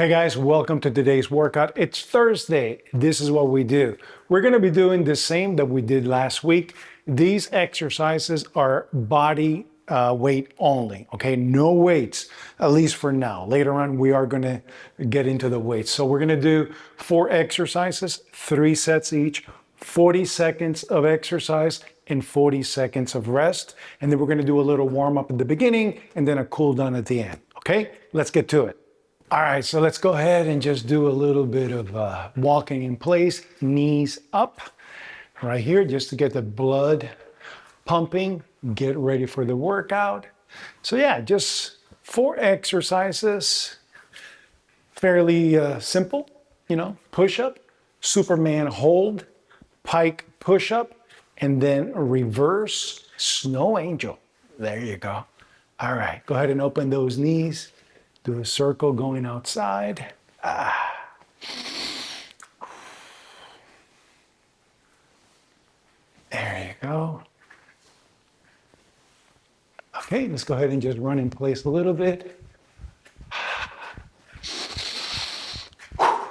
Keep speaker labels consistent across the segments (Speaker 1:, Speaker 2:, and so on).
Speaker 1: Hey guys, welcome to today's workout. It's Thursday. This is what we do. We're going to be doing the same that we did last week. These exercises are body weight only, okay? No weights, at least for now. Later on, we are going to get into the weights. So we're going to do 4 exercises, 3 sets each, 40 seconds of exercise and 40 seconds of rest. And then we're going to do a little warm up at the beginning and then a cool down at the end, okay? Let's get to it. All right, so let's go ahead and just do a little bit of walking in place, knees up right here, just to get the blood pumping, get ready for the workout. So yeah, just 4 exercises, fairly simple, push-up, Superman hold, pike push-up, and then reverse snow angel. There you go. All right, go ahead and open those knees. Do a circle going outside. There you go. Okay, let's go ahead and just run in place a little bit. All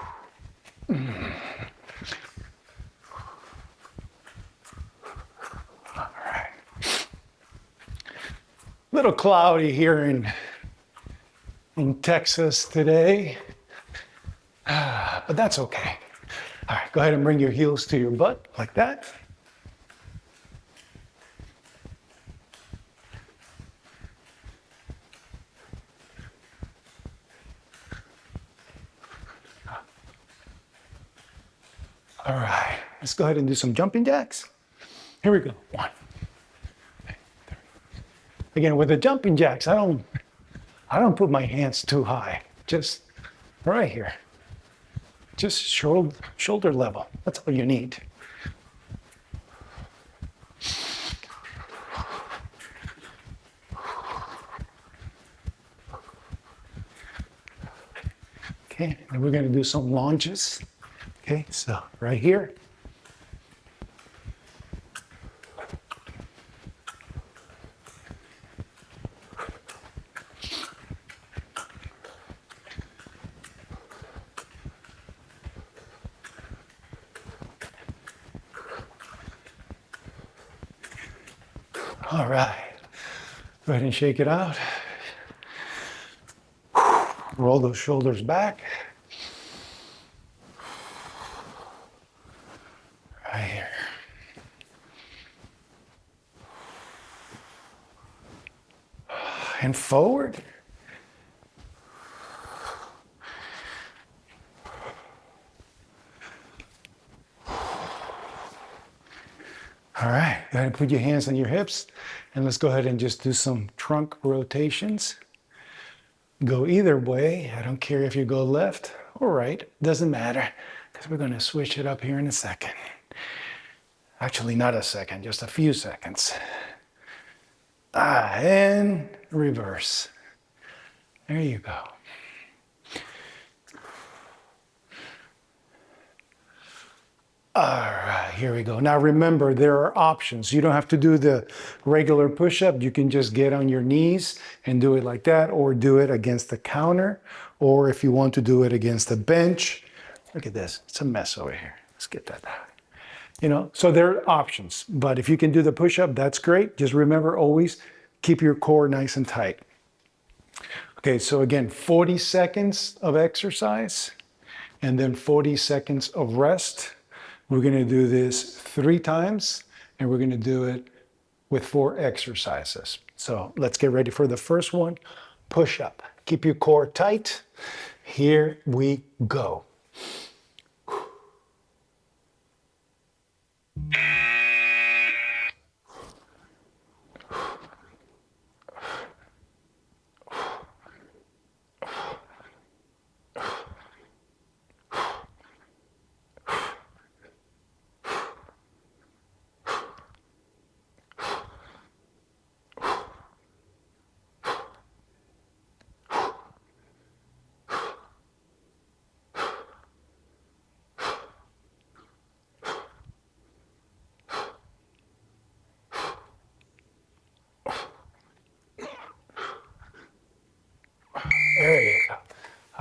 Speaker 1: right. A little cloudy here in Texas today, but that's okay. All right, go ahead and bring your heels to your butt like that. All right, let's go ahead and do some jumping jacks. Here we go. 1, 2, 3. Again, with the jumping jacks, I don't put my hands too high, just right here. Just shoulder level, that's all you need. Okay, and we're gonna do some lunges. Okay, so right here. All right, go ahead and shake it out. Roll those shoulders back. Right here. And forward. All right, go ahead and put your hands on your hips and let's go ahead and just do some trunk rotations. Go either way. I don't care if you go left or right, doesn't matter, because we're going to switch it up here in a second. Actually, not a second, just a few seconds. And reverse. There you go. All right, here we go. Now remember, there are options. You don't have to do the regular push-up. You can just get on your knees and do it like that, or do it against the counter, or if you want to do it against the bench. Look at this, it's a mess over here. Let's get that out. So there are options, but if you can do the push-up, that's great. Just remember, always keep your core nice and tight. Okay, so again, 40 seconds of exercise, and then 40 seconds of rest. We're going to do this 3 times, and we're going to do it with 4 exercises. So let's get ready for the first one. Push up. Keep your core tight. Here we go. There you go.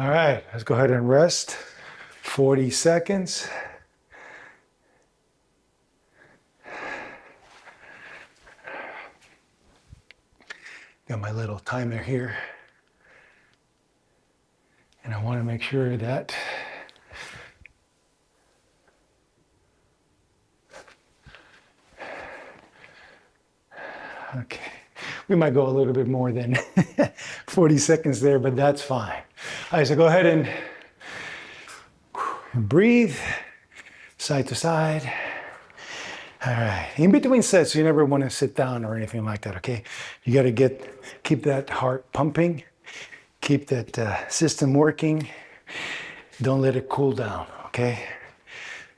Speaker 1: All right, let's go ahead and rest. 40 seconds. Got my little timer here. And I want to make sure that okay. We might go a little bit more than 40 seconds there, but that's fine. All right, so go ahead and breathe side to side. All right, in between sets, you never want to sit down or anything like that, okay? You got to keep that heart pumping, keep that system working. Don't let it cool down, okay?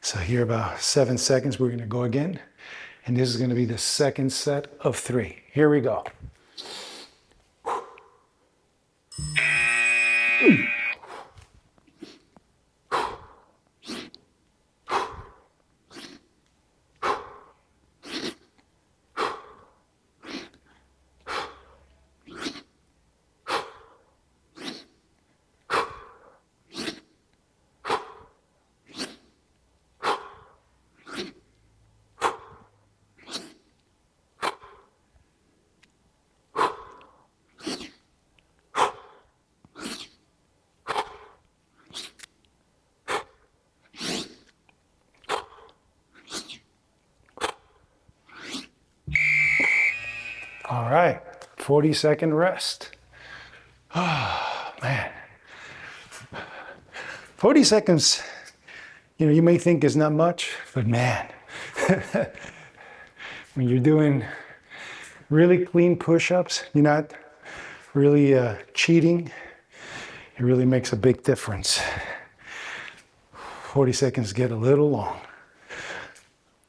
Speaker 1: So here about 7 seconds, we're gonna go again. And this is gonna be the second set of 3. Here we go. All right, 40-second rest. Oh, man. 40 seconds, you may think is not much, but man, when you're doing really clean push-ups, you're not really cheating, it really makes a big difference. 40 seconds get a little long.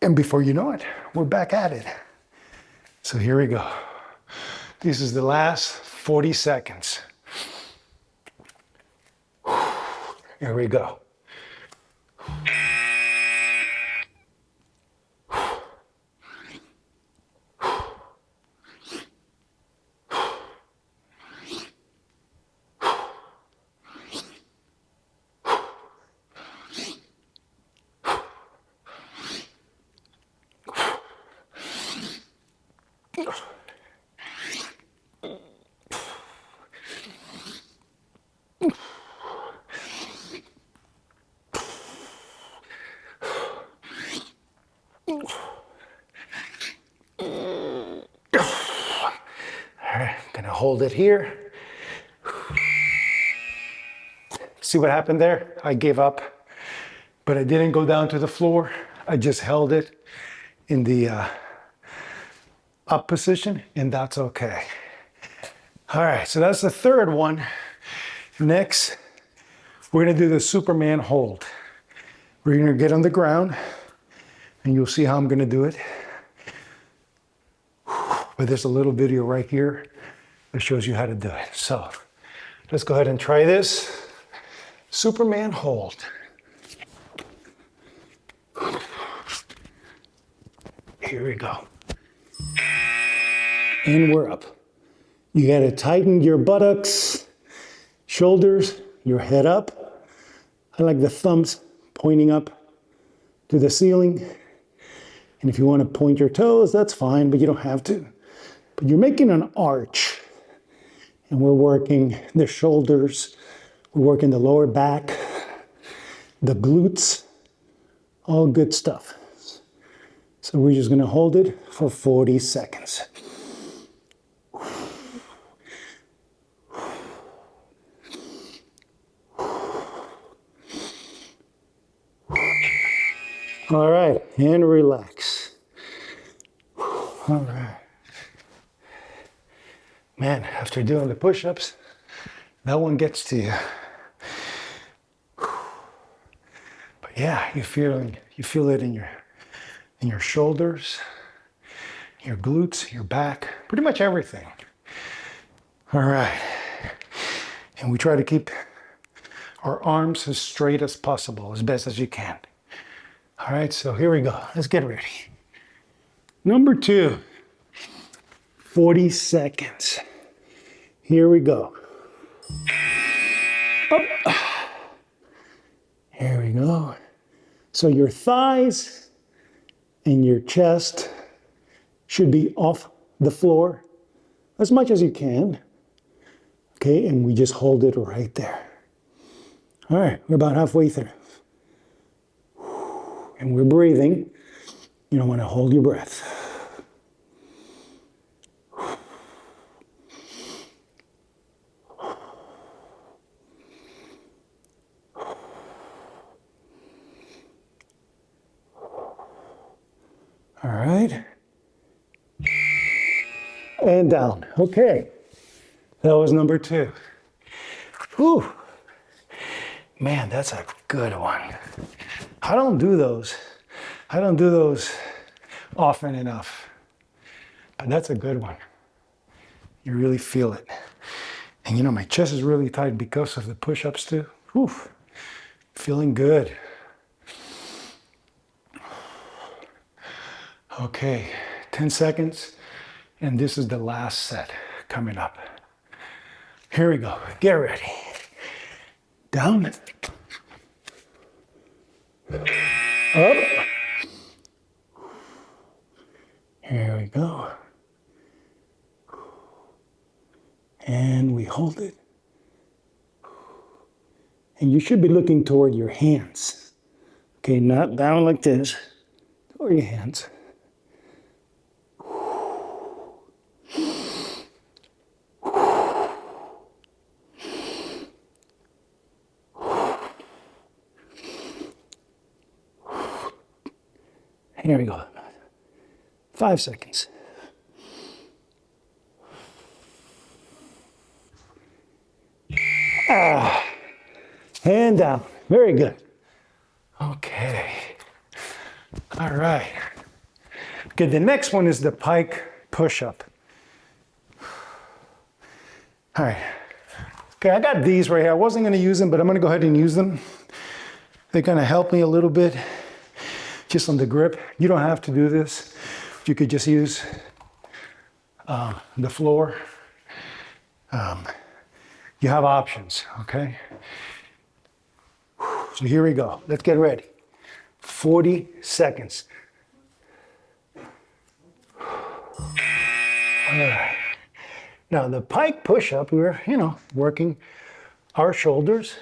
Speaker 1: And before you know it, we're back at it. So here we go. This is the last 40 seconds. Here we go. Gonna hold it here. See what happened there? I gave up, but I didn't go down to the floor. I just held it in the up position, and that's okay. All right, so that's the third one. Next, we're gonna do the Superman hold. We're gonna get on the ground, and you'll see how I'm gonna do it. But there's a little video right here that shows you how to do it. So let's go ahead and try this. Superman hold. Here we go. And we're up. You gotta tighten your buttocks, shoulders, your head up. I like the thumbs pointing up to the ceiling. And if you want to point your toes, that's fine, but you don't have to. But you're making an arch. And we're working the shoulders, we're working the lower back, the glutes, all good stuff. So we're just gonna hold it for 40 seconds. All right, and relax. All right. Man, after doing the push-ups, that one gets to you. But yeah, you feel it in your shoulders, your glutes, your back, pretty much everything. All right. And we try to keep our arms as straight as possible, as best as you can. All right, so here we go. Let's get ready. Number 2, 40 seconds. Here we go. Up. Here we go. So your thighs and your chest should be off the floor as much as you can. Okay, and we just hold it right there. All right, we're about halfway through. And we're breathing. You don't want to hold your breath. All right. And down. Okay. That was number 2. Whew. Man, that's a good one. I don't do those. I don't do those often enough. But that's a good one. You really feel it. And you know, my chest is really tight because of the push-ups too. Whew. Feeling good. Okay, 10 seconds. And this is the last set coming up. Here we go. Get ready. Down. Up. Here we go. And we hold it. And you should be looking toward your hands. Okay, not down like this. Toward your hands. Here we go. 5 seconds. And down. Very good. Okay. All right. Okay, the next one is the pike push-up. All right. Okay, I got these right here. I wasn't going to use them, but I'm going to go ahead and use them. They're going to help me a little bit just on the grip. You don't have to do this. You could just use the floor. You have options, okay? So here we go. Let's get ready. 40 seconds. All right. Now the pike push-up, we're, working our shoulders.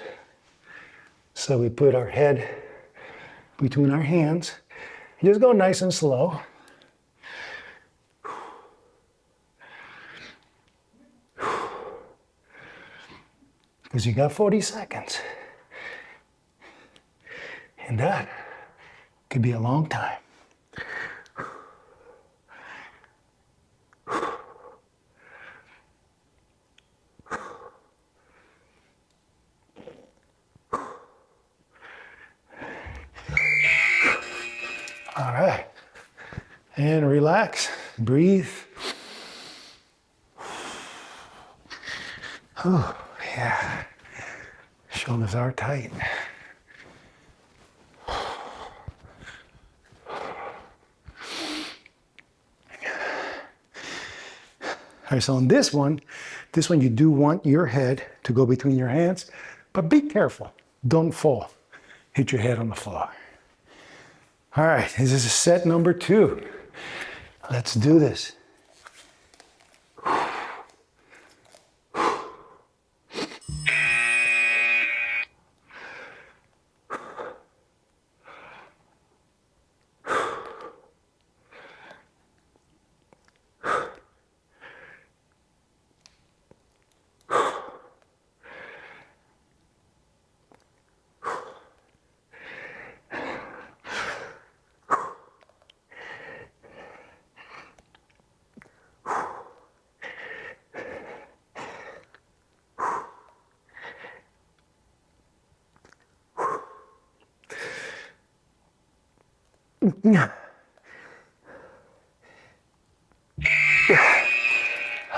Speaker 1: So we put our head between our hands. Just go nice and slow. Because you got 40 seconds. And that could be a long time. All right. And relax, breathe. Oh, yeah. Shoulders are tight. All right, so on this one you do want your head to go between your hands, but be careful. Don't fall. Hit your head on the floor. All right, this is set number 2. Let's do this.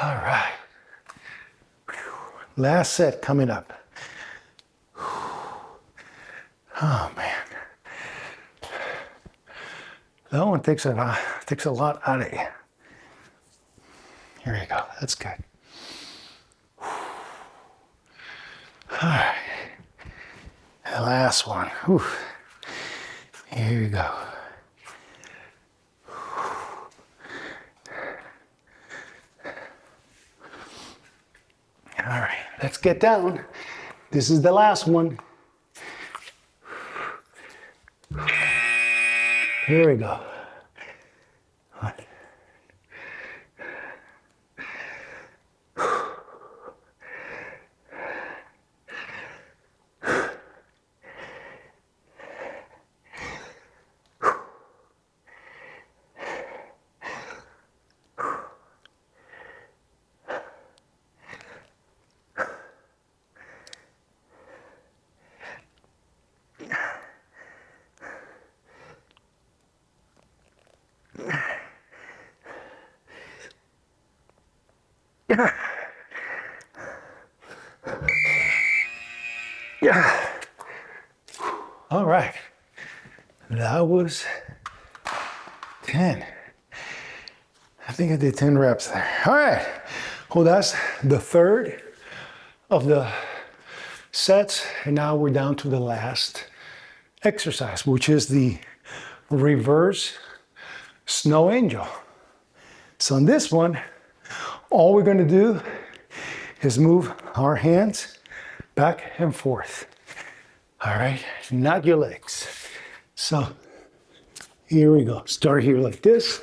Speaker 1: All right. Last set coming up. Oh man. That one takes a lot out of you. Here you go. That's good. All right. Last one. Whew. Here you go. All right, let's get down. This is the last one. Here we go. Yeah. All right. That was 10. I think I did 10 reps there. All right. Well, that's the third of the sets. And now we're down to the last exercise, which is the reverse snow angel. So on this one, all we're going to do is move our hands back and forth. All right, not your legs. So here we go. Start here like this.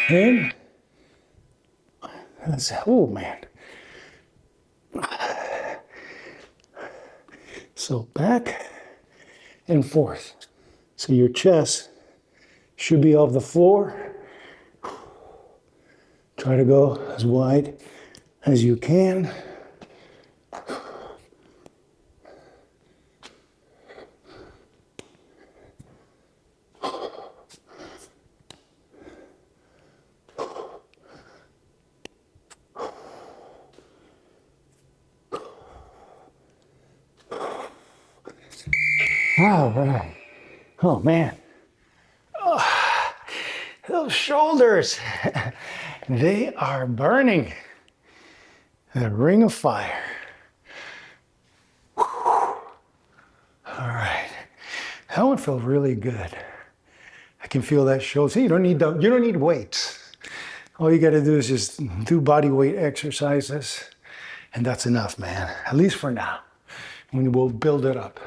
Speaker 1: And let's, oh man. So back and forth. So your chest should be off the floor. Try to go as wide as you can. All right. Oh man. Oh, those shoulders, they are burning. The ring of fire. Whew. All right. That one felt really good. I can feel that shoulder. See, you don't need weights. All you got to do is just do body weight exercises, and that's enough, man. At least for now. And we'll build it up.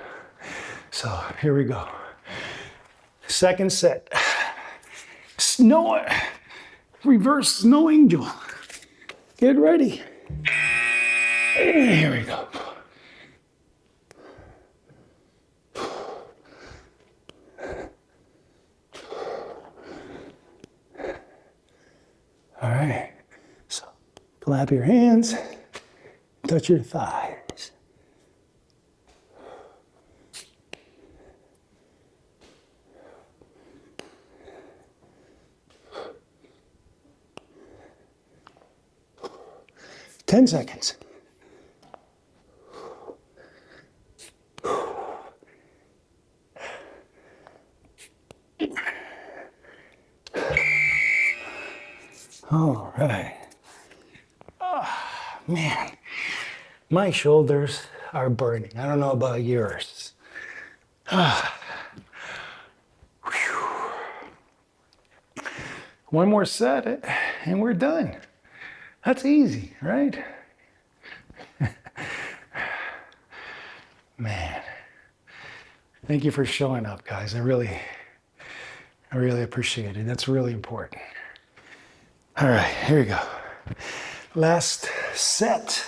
Speaker 1: So here we go. Second set. Reverse snow angel. Get ready. Here we go. All right. So clap your hands, touch your thighs. Ten seconds. All right. Oh, man, my shoulders are burning. I don't know about yours. One more set and we're done. That's easy, right? Man, thank you for showing up, guys. I really appreciate it. That's really important. All right, here we go. Last set.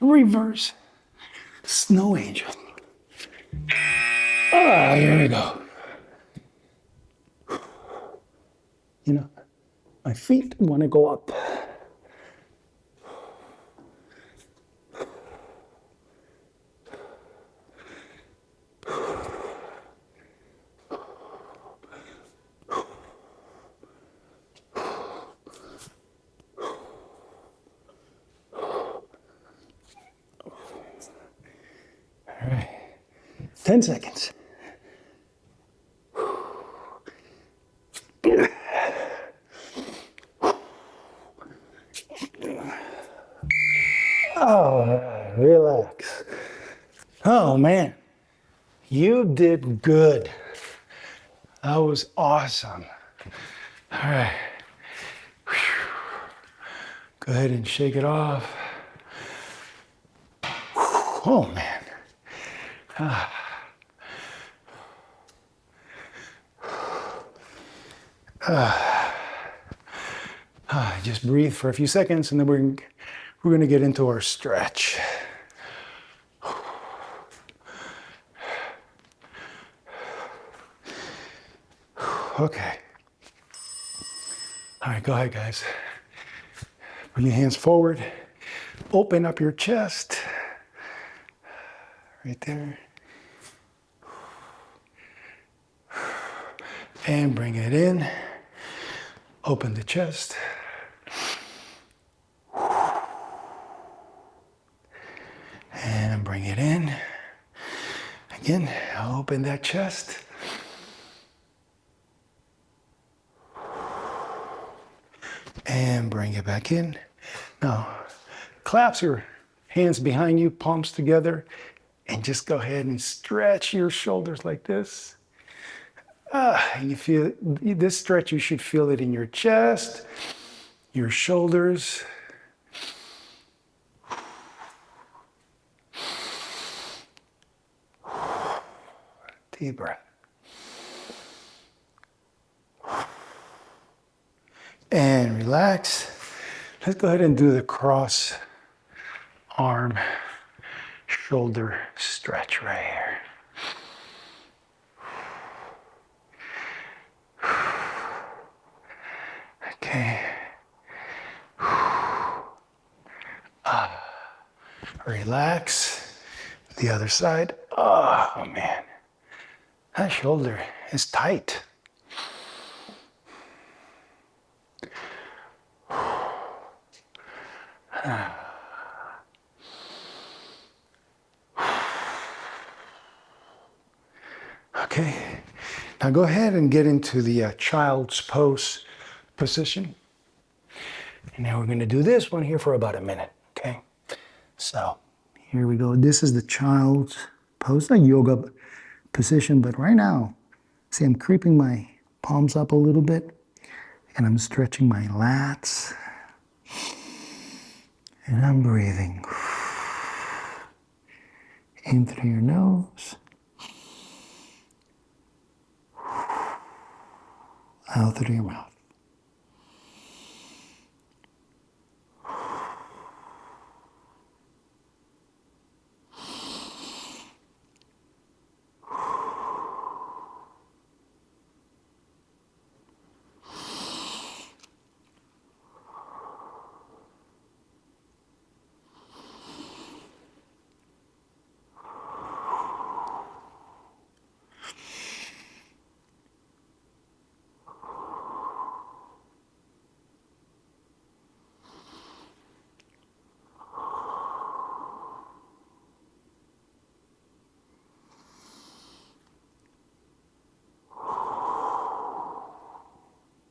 Speaker 1: Reverse snow angel. Here we go. You know, my feet want to go up. All right, 10 seconds. All right, relax. relax. Oh man, you did good. That was awesome. All right. Go ahead and shake it off. Oh man. Just breathe for a few seconds and then we're going to get into our stretch. Okay. All right, go ahead, guys. Bring your hands forward. Open up your chest. Right there. And bring it in. Open the chest. And bring it in. Again, open that chest. And bring it back in. Now, clasp your hands behind you, palms together, and just go ahead and stretch your shoulders like this. And you feel this stretch, you should feel it in your chest, your shoulders. Deep breath. And relax. Let's go ahead and do the cross arm shoulder stretch right here. Okay. Relax. The other side. Oh man, that shoulder is tight. Okay, now go ahead and get into the child's pose position. And now we're going to do this one here for about a minute, okay? So here we go. This is the child's pose, a yoga position, but right now, see, I'm creeping my palms up a little bit and I'm stretching my lats and I'm breathing in through your nose, out through your mouth.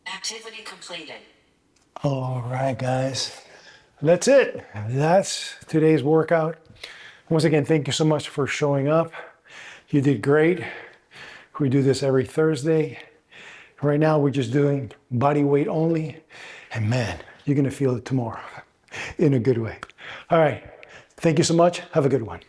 Speaker 2: Activity completed.
Speaker 1: All right, guys. That's it. That's today's workout. Once again, thank you so much for showing up. You did great. We do this every Thursday. Right now, we're just doing body weight only. And man, you're going to feel it tomorrow in a good way. All right. Thank you so much. Have a good one.